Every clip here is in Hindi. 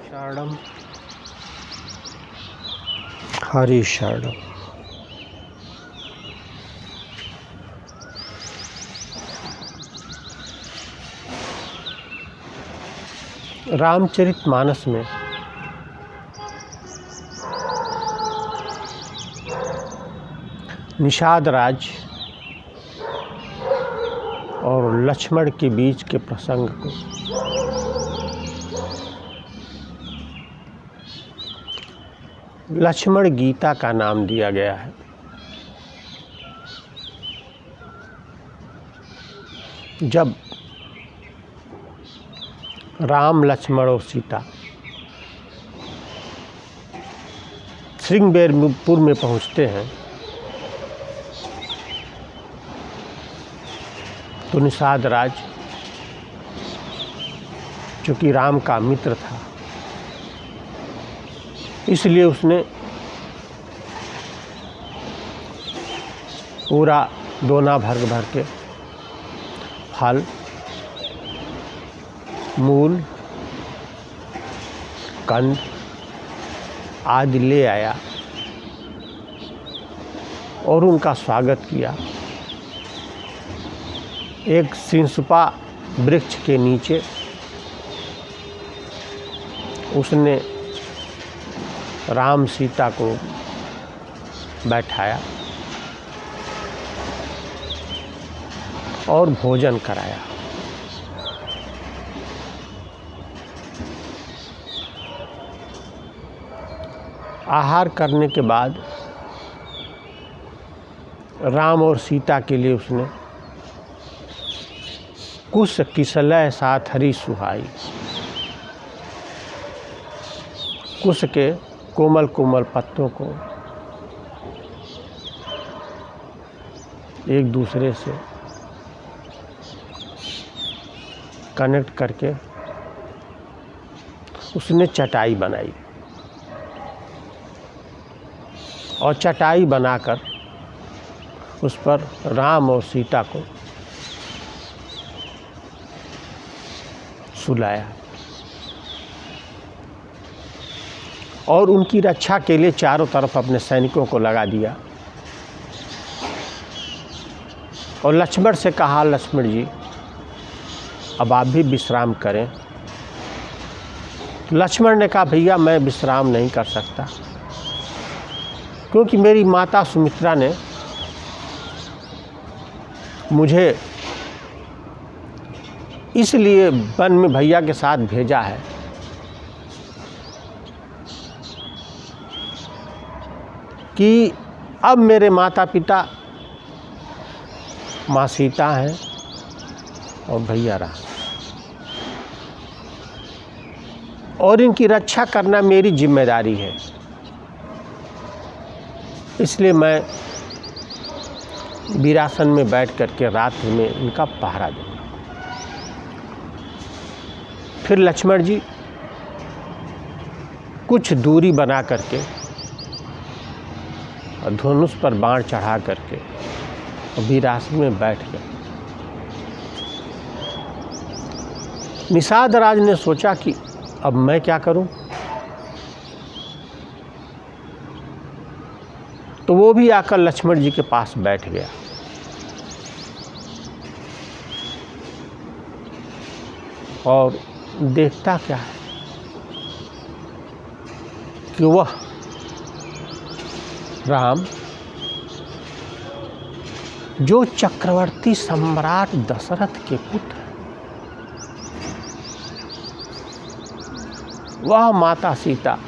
शरणम हरि शरणम। रामचरितमानस में निषाद राज और लक्ष्मण के बीच के प्रसंग को लक्ष्मण गीता का नाम दिया गया है। जब राम, लक्ष्मण और सीता श्रृंगबेरपुर में पहुंचते हैं तो निषाद राज, चूँकि राम का मित्र था, इसलिए उसने पूरा दोना भर भर के फल, मूल, कंद आदि ले आया और उनका स्वागत किया। एक सिंसुपा वृक्ष के नीचे उसने राम सीता को बैठाया और भोजन कराया। आहार करने के बाद राम और सीता के लिए उसने कुश किसलय साथ हरी सुहाई, कुश के कोमल कोमल पत्तों को एक दूसरे से कनेक्ट करके उसने चटाई बनाई और चटाई बनाकर उस पर राम और सीता को सुलाया और उनकी रक्षा के लिए चारों तरफ अपने सैनिकों को लगा दिया और लक्ष्मण से कहा, लक्ष्मण जी अब आप भी विश्राम करें। लक्ष्मण ने कहा, भैया मैं विश्राम नहीं कर सकता, क्योंकि मेरी माता सुमित्रा ने मुझे इसलिए वन में भैया के साथ भेजा है कि अब मेरे माता पिता माँ सीता हैं और भैया राम, और इनकी रक्षा करना मेरी जिम्मेदारी है, इसलिए मैं वीरासन में बैठ करके रात्रि में इनका पहरा दूंगा। फिर लक्ष्मण जी कुछ दूरी बना करके और धनुष पर बाण चढ़ा करके और वीरासन में बैठ गए। निषाद राज ने सोचा कि अब मैं क्या करूं, तो वो भी आकर लक्ष्मण जी के पास बैठ गया। और देखता क्या है कि वह राम, जो चक्रवर्ती सम्राट दशरथ के पुत्र, वह माता सीता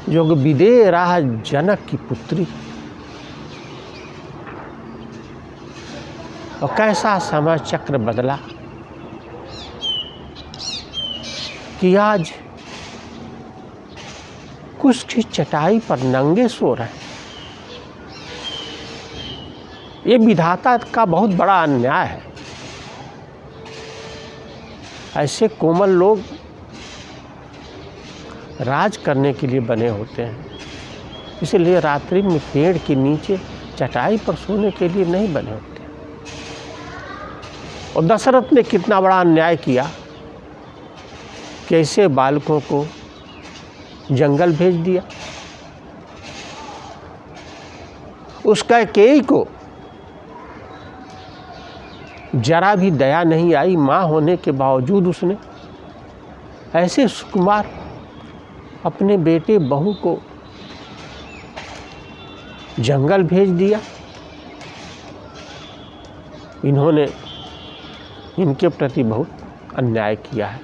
जो विदेह राह जनक की पुत्री, और कैसा समय चक्र बदला कि आज कुश की चटाई पर नंगे सो रहे। ये विधाता का बहुत बड़ा अन्याय है। ऐसे कोमल लोग राज करने के लिए बने होते हैं, इसलिए रात्रि में पेड़ के नीचे चटाई पर सोने के लिए नहीं बने होते। और दशरथ ने कितना बड़ा अन्याय किया कैसे बालकों को जंगल भेज दिया। उस कैकेयी को जरा भी दया नहीं आई, माँ होने के बावजूद उसने ऐसे सुकुमार अपने बेटे बहू को जंगल भेज दिया। इन्होंने इनके प्रति बहुत अन्याय किया है।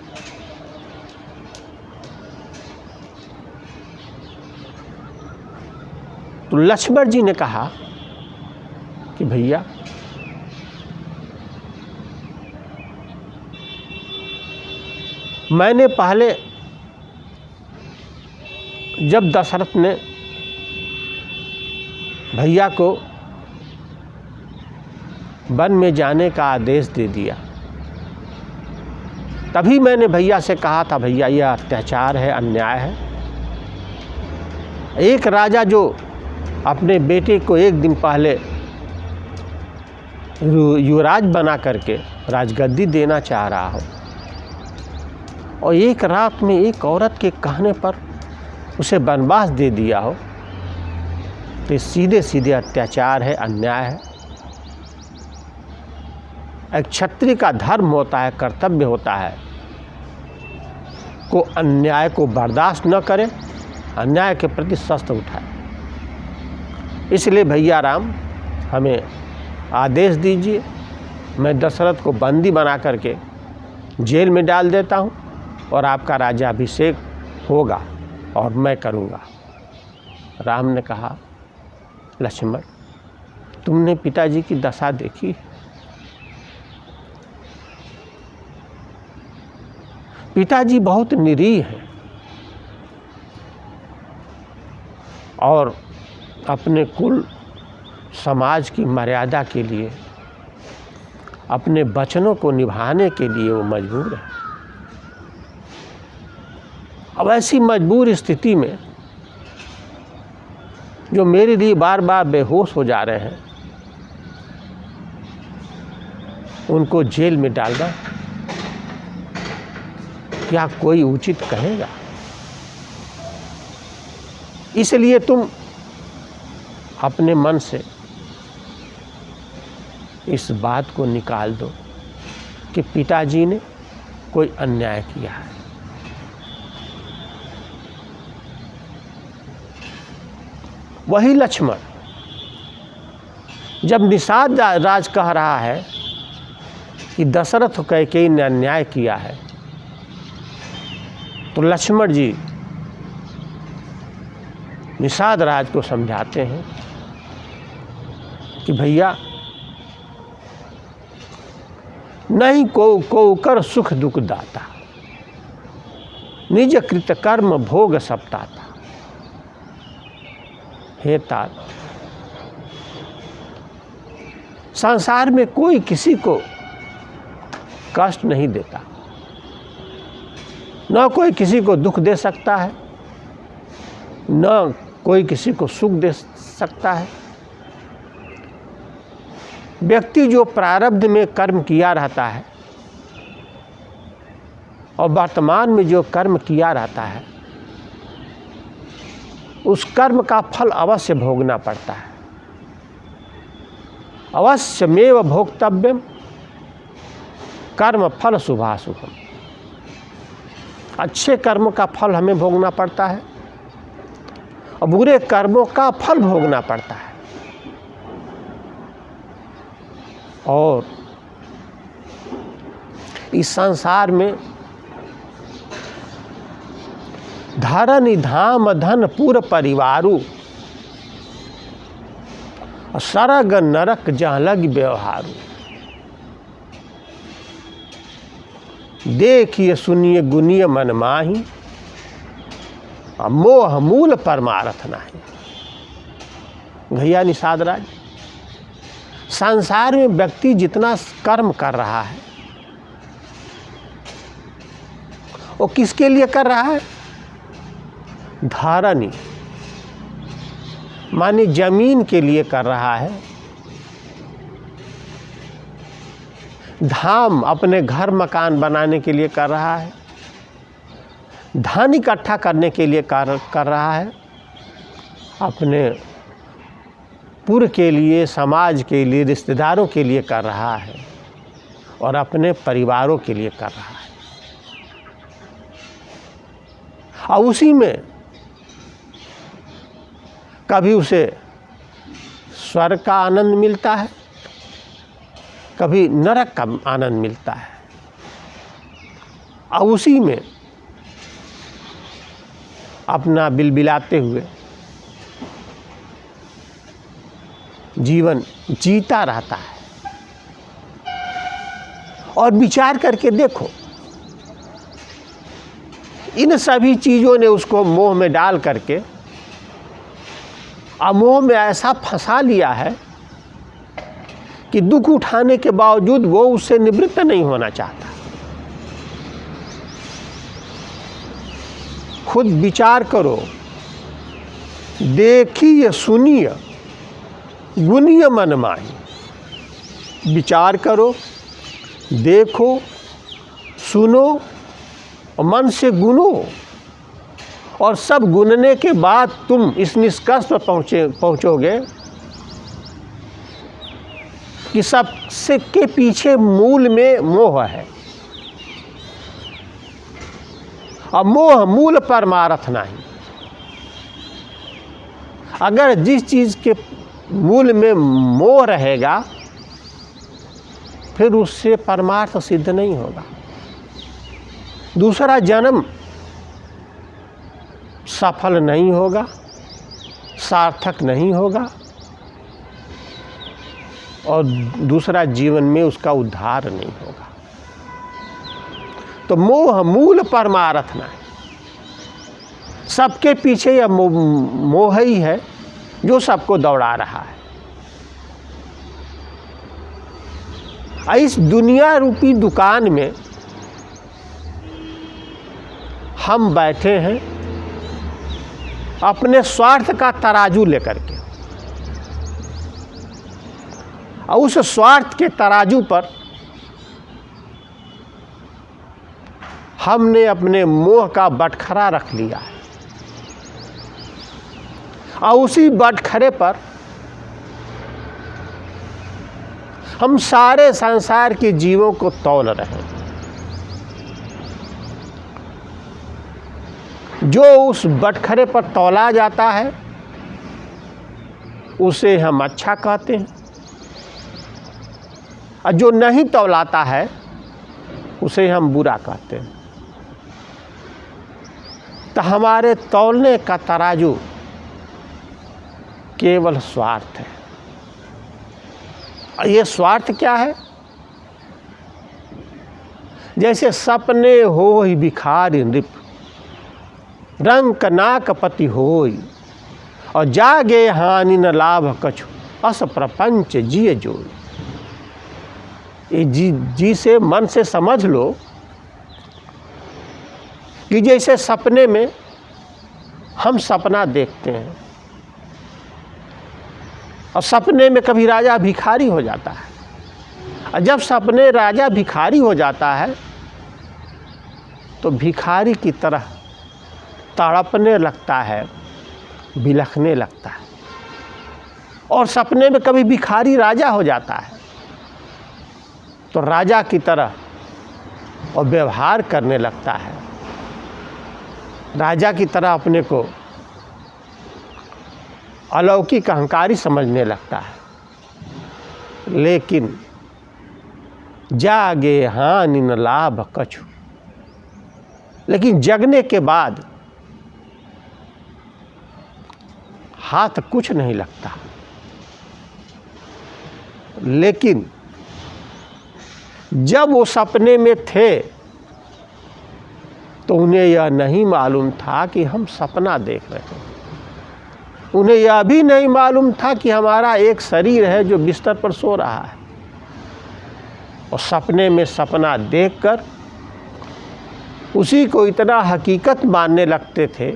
तो लक्ष्मण जी ने कहा कि भैया मैंने पहले जब दशरथ ने भैया को वन में जाने का आदेश दे दिया, तभी मैंने भैया से कहा था भैया यह अत्याचार है, अन्याय है। एक राजा जो अपने बेटे को एक दिन पहले युवराज बना करके राजगद्दी देना चाह रहा हो और एक रात में एक औरत के कहने पर उसे वनवास दे दिया हो, तो सीधे सीधे अत्याचार है, अन्याय है। एक क्षत्रिय का धर्म होता है, कर्तव्य होता है को अन्याय को बर्दाश्त न करे, अन्याय के प्रति शस्त्र उठाए। इसलिए भैया राम हमें आदेश दीजिए, मैं दशरथ को बंदी बना करके जेल में डाल देता हूँ और आपका राज्याभिषेक होगा और मैं करूँगा। राम ने कहा लक्ष्मण तुमने पिताजी की दशा देखी, पिताजी बहुत निरीह हैं और अपने कुल समाज की मर्यादा के लिए, अपने वचनों को निभाने के लिए वो मजबूर है। अब ऐसी मजबूर स्थिति में जो मेरे लिए बार बार बेहोश हो जा रहे हैं, उनको जेल में डालना क्या कोई उचित कहेगा? इसलिए तुम अपने मन से इस बात को निकाल दो कि पिताजी ने कोई अन्याय किया है। वही लक्ष्मण जब निषाद राज कह रहा है कि दशरथ कैकेयी ने अन्याय किया है, तो लक्ष्मण जी निषाद राज को समझाते हैं कि भैया नहीं को कर सुख दुख दाता, निज कृत कर्म भोग सप्ताता। हे तात, संसार में कोई किसी को कष्ट नहीं देता, न कोई किसी को दुख दे सकता है, न कोई किसी को सुख दे सकता है। व्यक्ति जो प्रारब्ध में कर्म किया रहता है और वर्तमान में जो कर्म किया रहता है, उस कर्म का फल अवश्य भोगना पड़ता है। अवश्यमेव भोक्तव्यम कर्म फल शुभाशुभम। अच्छे कर्मों का फल हमें भोगना पड़ता है और बुरे कर्मों का फल भोगना पड़ता है। और इस संसार में धरनि धाम धन पुर परिवारु, सरग नरक जहाँ लग व्यवहारू। देखिए सुनिए गुनिय मन माही, मोह मूल परमारथ नाही। भैया निषाद राज, संसार में व्यक्ति जितना कर्म कर रहा है वो किसके लिए कर रहा है? धारणी माने जमीन के लिए कर रहा है, धाम अपने घर मकान बनाने के लिए कर रहा है, धन इकट्ठा करने के लिए कार्य कर रहा है, अपने पुर के लिए, समाज के लिए, रिश्तेदारों के लिए कर रहा है और अपने परिवारों के लिए कर रहा है। और उसी में कभी उसे स्वर्ग का आनंद मिलता है, कभी नरक का आनंद मिलता है, और उसी में अपना बिलबिलाते हुए जीवन जीता रहता है। और विचार करके देखो, इन सभी चीज़ों ने उसको मोह में डाल करके मोह में ऐसा फंसा लिया है कि दुख उठाने के बावजूद वो उससे निवृत्त नहीं होना चाहता। खुद विचार करो, देखिए, सुनिए, गुनिय मन माही। विचार करो, देखो, सुनो और मन से गुनो, और सब गुनने के बाद तुम इस निष्कर्ष पर पहुँचोगे कि सबसे के पीछे मूल में मोह है, और मोह मूल परमार्थ नहीं। अगर जिस चीज़ के मूल में मोह रहेगा फिर उससे परमार्थ सिद्ध नहीं होगा। दूसरा जन्म सफल नहीं होगा, सार्थक नहीं होगा, और दूसरा जीवन में उसका उद्धार नहीं होगा। तो मोह मूल परमार्थ नहीं। सबके पीछे यह मोह ही है जो सबको दौड़ा रहा है। इस दुनिया रूपी दुकान में हम बैठे हैं अपने स्वार्थ का तराजू लेकर के, और उस स्वार्थ के तराजू पर हमने अपने मोह का बटखरा रख लिया है, और उसी बटखरे पर हम सारे संसार के जीवों को तौल रहे हैं। जो उस बटखरे पर तौला जाता है उसे हम अच्छा कहते हैं, और जो नहीं तौलाता है उसे हम बुरा कहते हैं। तो हमारे तौलने का तराजू केवल स्वार्थ है। और ये स्वार्थ क्या है? जैसे सपने हो ही भिखारी नृप, रंक नाक पति होई, और जागे हानि न लाभ कछु, अस प्रपंच जिय जोई। ये जी से मन से समझ लो कि जैसे सपने में हम सपना देखते हैं, और सपने में कभी राजा भिखारी हो जाता है, और जब सपने राजा भिखारी हो जाता है तो भिखारी की तरह तड़पने लगता है, बिलखने लगता है। और सपने में कभी भिखारी राजा हो जाता है तो राजा की तरह और व्यवहार करने लगता है, राजा की तरह अपने को अलौकिक अहंकारी समझने लगता है। लेकिन जागे हानि न लाभ कछु, लेकिन जगने के बाद हाथ कुछ नहीं लगता। लेकिन जब वो सपने में थे तो उन्हें यह नहीं मालूम था कि हम सपना देख रहे हैं। उन्हें यह भी नहीं मालूम था कि हमारा एक शरीर है जो बिस्तर पर सो रहा है। और सपने में सपना देखकर उसी को इतना हकीकत मानने लगते थे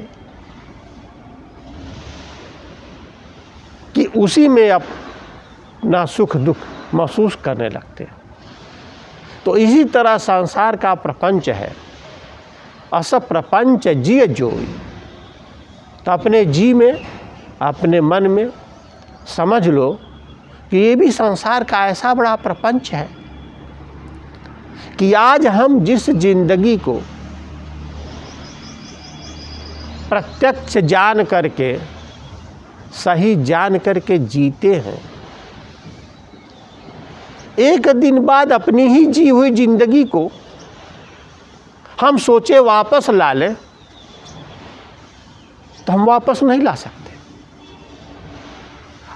कि उसी में अपना सुख दुख महसूस करने लगते हैं। तो इसी तरह संसार का प्रपंच है अस प्रपंच जिय जोई। तो अपने जी में, अपने मन में समझ लो कि ये भी संसार का ऐसा बड़ा प्रपंच है कि आज हम जिस जिंदगी को प्रत्यक्ष जान करके, सही जान करके जीते हैं, एक दिन बाद अपनी ही जी हुई जिंदगी को हम सोचे वापस ला लें तो हम वापस नहीं ला सकते।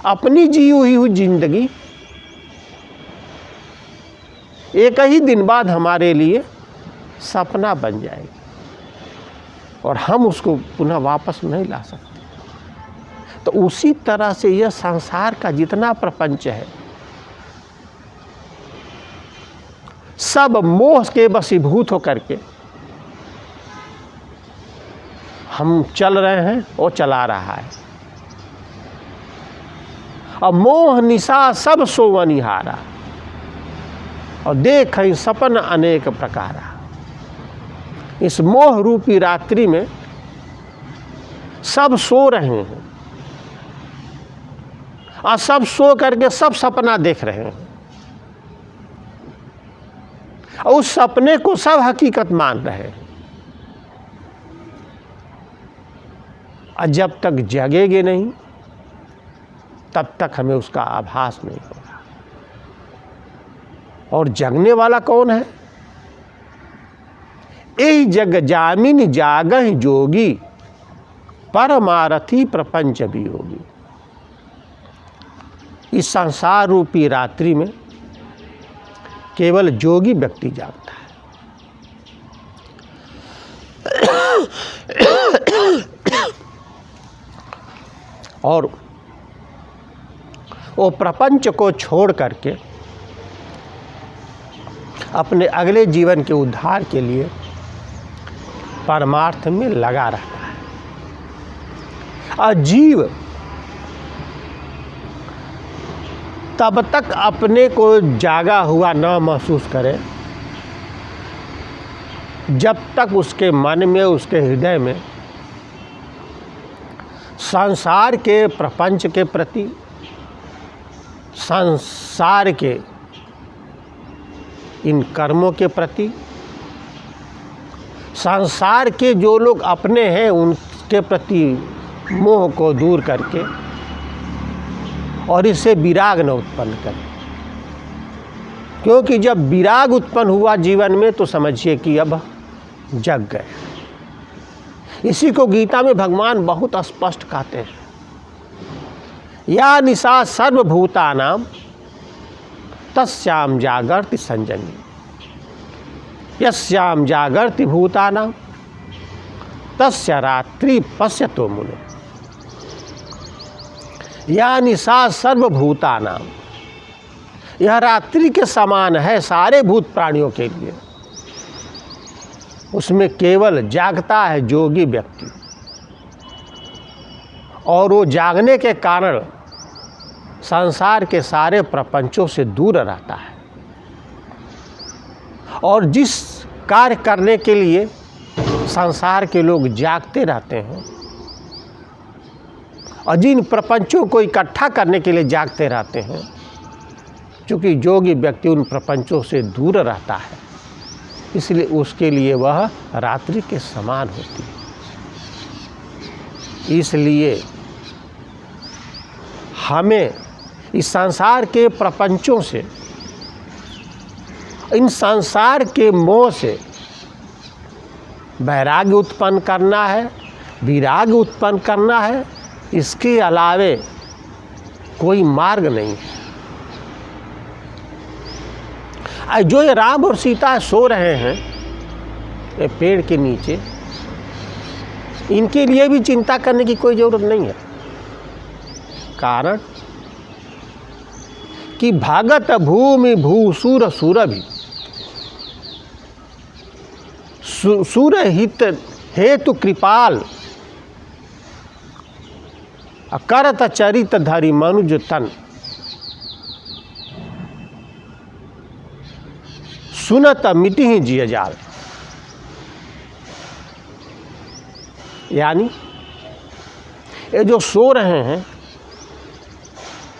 अपनी जी हुई जिंदगी एक ही दिन बाद हमारे लिए सपना बन जाएगी और हम उसको पुनः वापस नहीं ला सकते। तो उसी तरह से यह संसार का जितना प्रपंच है सब मोह के वशीभूत होकर के हम चल रहे हैं और चला रहा है। और मोह निशा सब सोवनिहारा और देखें सपन अनेक प्रकारा। इस मोह रूपी रात्रि में सब सो रहे हैं और सब सो करके सब सपना देख रहे हैं और उस सपने को सब हकीकत मान रहे हैं। और जब तक जगेंगे नहीं तब तक हमें उसका आभास नहीं होगा। और जगने वाला कौन है? यही जग जामिन जागह जोगी, परमारथी प्रपंच वियोगी। इस संसार रूपी रात्रि में केवल जोगी व्यक्ति जागता है। और वो प्रपंच को छोड़ करके अपने अगले जीवन के उद्धार के लिए परमार्थ में लगा रहता है। और जीव तब तक अपने को जागा हुआ न महसूस करे जब तक उसके मन में, उसके हृदय में संसार के प्रपंच के प्रति, संसार के इन कर्मों के प्रति, संसार के जो लोग अपने हैं उनके प्रति मोह को दूर करके और इससे विराग न उत्पन्न करें। क्योंकि जब विराग उत्पन्न हुआ जीवन में तो समझिए कि अब जग गए। इसी को गीता में भगवान बहुत स्पष्ट कहते हैं, या निशा सर्वभूतानां तस्याम जागर्ति संजनी, यस्याम जागर्ति भूतानां तस्य रात्रि पश्यतो मुने। या निशा सर्वभूतानां, यह रात्रि के समान है सारे भूत प्राणियों के लिए। उसमें केवल जागता है जोगी व्यक्ति और वो जागने के कारण संसार के सारे प्रपंचों से दूर रहता है। और जिस कार्य करने के लिए संसार के लोग जागते रहते हैं और जिन प्रपंचों को इकट्ठा करने के लिए जागते रहते हैं, चूँकि जोगी व्यक्ति उन प्रपंचों से दूर रहता है, इसलिए उसके लिए वह रात्रि के समान होती है। इसलिए हमें इस संसार के प्रपंचों से, इन संसार के मोह से वैराग्य उत्पन्न करना है, विराग उत्पन्न करना है। इसके अलावे कोई मार्ग नहीं है। जो ये राम और सीता सो रहे हैं ये पेड़ के नीचे, इनके लिए भी चिंता करने की कोई ज़रूरत नहीं है। कारण कि भागत भूमि भूसुर सुरभि, सुरहित हेतु कृपाल, करत चरित धरि मनुज तन, सुनत मिटि जिय जाल। यानी ये जो सो रहे हैं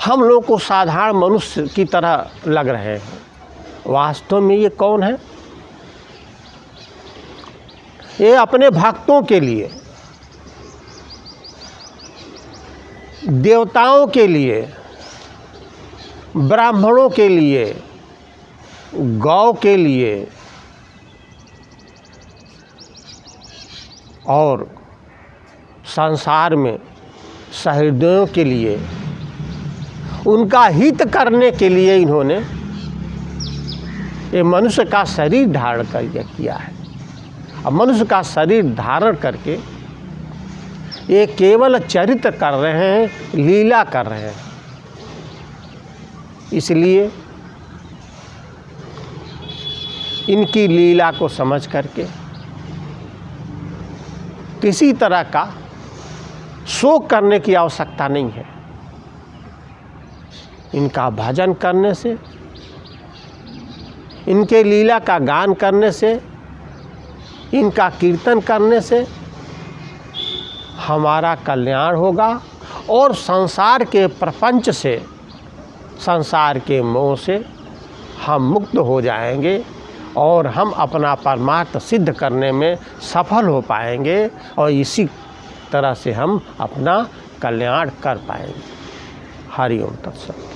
हम लोग को साधारण मनुष्य की तरह लग रहे हैं, वास्तव में ये कौन है? ये अपने भक्तों के लिए, देवताओं के लिए, ब्राह्मणों के लिए, गौ के लिए और संसार में सहृदयों के लिए, उनका हित करने के लिए इन्होंने ये मनुष्य का शरीर धारण करके किया है। अब मनुष्य का शरीर धारण करके ये केवल चरित्र कर रहे हैं, लीला कर रहे हैं। इसलिए इनकी लीला को समझ करके किसी तरह का शोक करने की आवश्यकता नहीं है। इनका भजन करने से, इनके लीला का गान करने से, इनका कीर्तन करने से हमारा कल्याण होगा और संसार के प्रपंच से, संसार के मोह से हम मुक्त हो जाएंगे और हम अपना परमार्थ सिद्ध करने में सफल हो पाएंगे और इसी तरह से हम अपना कल्याण कर पाएंगे। हरि ओम तत्सत।